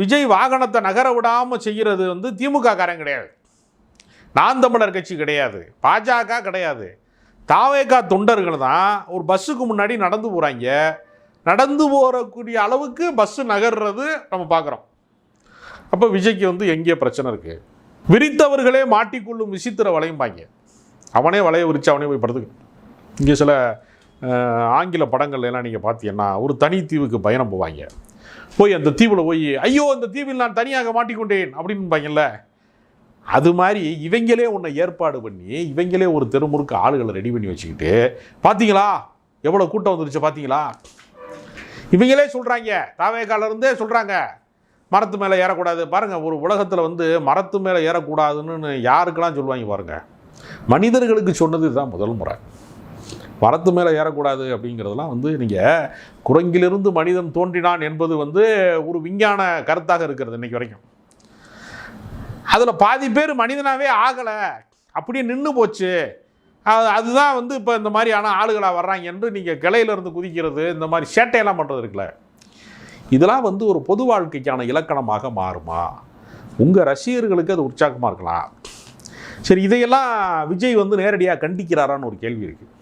விஜய் வாகனத்தை நகர விடாமல் செய்கிறது வந்து திமுக காரன் கிடையாது, நாம் தமிழர் கட்சி கிடையாது, பாஜக கிடையாது. தாவேகா தொண்டர்கள் தான் ஒரு பஸ்ஸுக்கு முன்னாடி நடந்து போகிறாங்க. நடந்து போகக்கூடிய அளவுக்கு பஸ்ஸு நகர்றது நம்ம பார்க்குறோம். அப்போ விஜய்க்கு வந்து எங்கே பிரச்சனை இருக்குது? விரித்தவர்களே மாட்டிக்கொள்ளும் விசித்திர வளையும்பாங்க. அவனே வளைய விரித்து அவனே போய் படுத்துக்கு. இங்கே சில ஆங்கில படங்கள் எல்லாம் நீங்கள் பார்த்தீங்கன்னா ஒரு தனி தீவுக்கு பயணம் போவாங்க. போய் அந்த தீவில் போய் ஐயோ அந்த தீவில் நான் தனியாக மாட்டிக்கொண்டேன் அப்படின்பாங்கல்ல. அது மாதிரி இவங்களே ஒன்றை ஏற்பாடு பண்ணி இவங்களே ஒரு தெருமுறுக்கு ஆளுகளை ரெடி பண்ணி வச்சுக்கிட்டு பார்த்தீங்களா எவ்வளோ கூட்டம் வந்துருச்சு பார்த்தீங்களா. இவங்களே சொல்கிறாங்க, தாவேகாலிருந்தே சொல்கிறாங்க மரத்து மேலே ஏறக்கூடாது. பாருங்கள், ஒரு உலகத்தில் வந்து மரத்து மேலே ஏறக்கூடாதுன்னு யாருக்கெல்லாம் சொல்லுவாங்க பாருங்கள். மனிதர்களுக்கு சொன்னது இதுதான் முதல் முறை. மரத்து மேலே ஏறக்கூடாது அப்படிங்கிறதுலாம் வந்து நீங்கள் குரங்கிலிருந்து மனிதன் தோன்றினான் என்பது வந்து ஒரு விஞ்ஞான கருத்தாக இருக்கிறது இன்றைக்கி வரைக்கும். அதில் பாதி பேர் மனிதனாகவே ஆகலை, அப்படியே நின்று போச்சு. அதுதான் வந்து இப்போ இந்த மாதிரியான ஆளுகளாக வர்றாங்க என்று நீங்கள் கிளையிலேருந்து குதிக்கிறது, இந்த மாதிரி சேட்டையெல்லாம் பண்ணுறது இருக்குல்ல, இதெல்லாம் வந்து ஒரு பொது வாழ்க்கைக்கான இலக்கணமாக மாறுமா? உங்கள் ரசிகர்களுக்கு அது உற்சாகமாக இருக்கலாம். சரி, இதையெல்லாம் விஜய் வந்து நேரடியாக கண்டிக்கிறாரான்னு ஒரு கேள்வி இருக்குது.